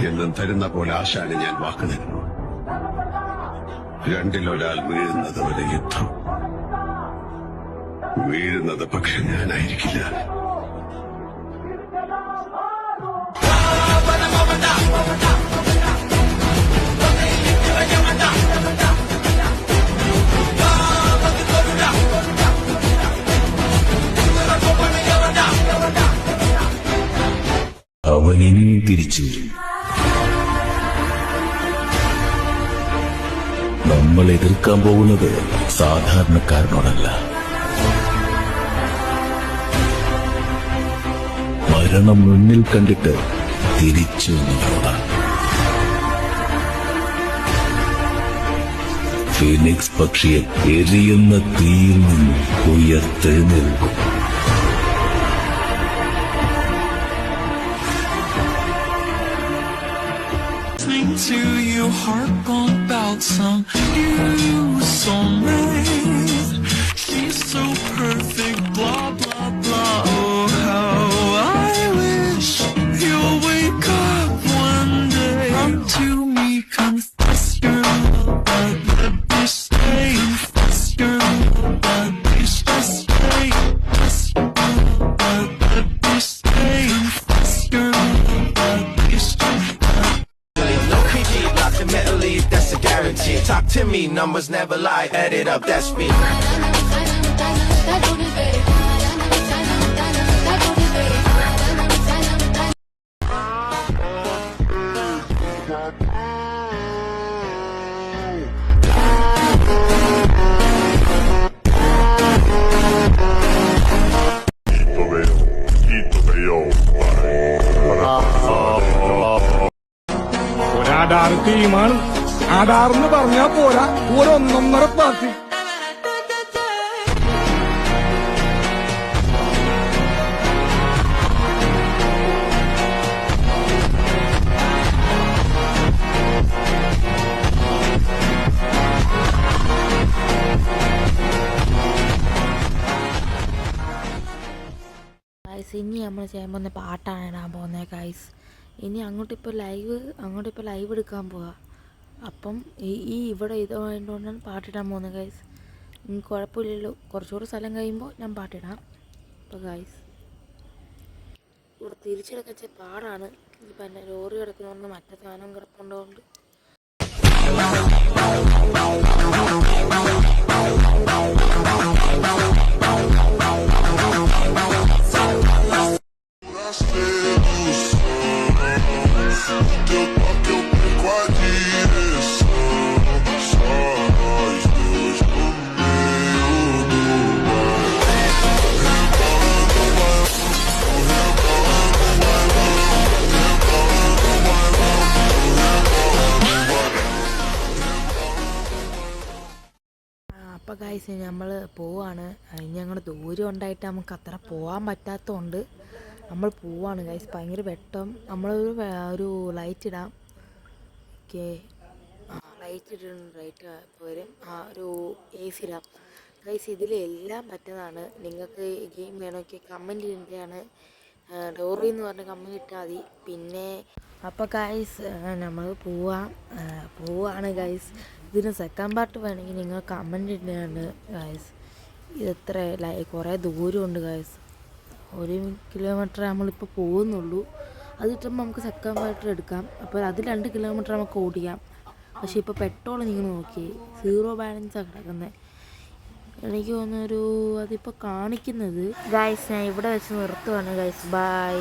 എന്നും തരുന്ന പോലെ ആശാന് ഞാൻ വാക്ക് തരുന്നു. രണ്ടിലൊരാൾ വീഴുന്നത് വരെ യുദ്ധം. വീഴുന്നത് പക്ഷെ ഞാനായിരിക്കില്ല. അവനിനി തിരിച്ചു വരും. നമ്മൾ എതിർക്കാൻ പോകുന്നത് സാധാരണക്കാരനോടല്ല, മരണം മുന്നിൽ കണ്ടിട്ട് തിരിച്ചു വന്നവരോടാണ്. ഫീനിക്സ് പക്ഷിയെ എരിയുന്ന തീയിൽ നിന്ന് ഉയർത്തെഴുന്നേൽക്കും. To you, harp on about some new soulmate. She's so perfect, blah blah blah. Oh, how I wish you'll wake up one day. Come to me, confess your love, but let me stay. Confess your love, but please just stay. Confess your love, but let me stay. Confess your love, but please just that's a guarantee. Talk to me, numbers never lie. Add it up, that's me. ഒരാടാറ് ടീമാണ്. ആടാറെന്ന് പറഞ്ഞാ പോരാ, ഒരൊന്നൊന്നര party. ഇനി നമ്മൾ ചെയ്യാൻ പോകുന്ന പാട്ടാണ് ഇടാൻ പോകുന്നത് ഗൈസ്. ഇനി അങ്ങോട്ടിപ്പോൾ ലൈവ് എടുക്കാൻ പോവാ. അപ്പം ഈ ഇവിടെ ഇതുകൊണ്ടാണ് പാട്ടിടാൻ പോകുന്നത് ഗൈസ്. കുഴപ്പമില്ലല്ലോ, കുറച്ചുകൂടി സ്ഥലം കഴിയുമ്പോൾ ഞാൻ പാട്ടിടാം. അപ്പോൾ ഗൈസ് ഇവിടെ തിരിച്ചെടുക്കാൻ പാടാണ്. ഇപ്പം എന്നെ ലോറി കിടക്കുന്നതുകൊണ്ട് മറ്റേ സാധനം കിടപ്പുണ്ടോണ്ട് അപ്പോൾ ഗൈസ് നമ്മൾ പോവാണ്. ഇനി ഞങ്ങൾ ദൂരം ഉണ്ടായിട്ട് നമുക്ക് അത്ര പോകാൻ പറ്റാത്തതുകൊണ്ട് നമ്മൾ പോവാണ് ഗൈസ്. ഭയങ്കര വെട്ടം. നമ്മളൊരു ലൈറ്റ് ഇടാം. ഓക്കെ, ലൈറ്റ് ഇട്ടിട്ടുണ്ട്. ലൈറ്റ് വരും. ഒരു AC ഇടാം ഗൈസ്. ഇതിലെല്ലാം പറ്റുന്നതാണ്. നിങ്ങൾക്ക് ഗെയിം വേണമെങ്കിൽ കമൻറ്റ് ചെയ്യേണ്ടതാണ്. ഡോറി എന്ന് പറഞ്ഞ കമൻറ്റ് ഇട്ടാൽ മതി. പിന്നെ അപ്പോൾ ഗൈസ് നമ്മൾ പോവാണ് ഗൈസ്. ഇതിന് സെക്കൻഡ് പാർട്ട് വേണമെങ്കിൽ നിങ്ങൾ കമൻറ്റ് ഇടുകയാണ് ഗൈസ്. ഇതെത്ര കുറേ ദൂരമുണ്ട് ഗൈസ്. 1 കിലോമീറ്റർ നമ്മളിപ്പോൾ പോകുന്നുള്ളൂ. അത് കിട്ടുമ്പോൾ നമുക്ക് സെക്കൻഡ് പാർട്ട് എടുക്കാം. അപ്പോൾ അത് 2 കിലോമീറ്റർ നമുക്ക് ഓടിക്കാം. പക്ഷേ ഇപ്പോൾ പെട്രോൾ നിങ്ങൾ നോക്കി 0 ബാലൻസാണ് കിടക്കുന്നത്. എനിക്ക് തോന്നുന്നൊരു അതിപ്പോൾ കാണിക്കുന്നത് ഗൈസ്. ഞാൻ ഇവിടെ വെച്ച് നിർത്തുവാണ് ഗൈസ്. ബൈ.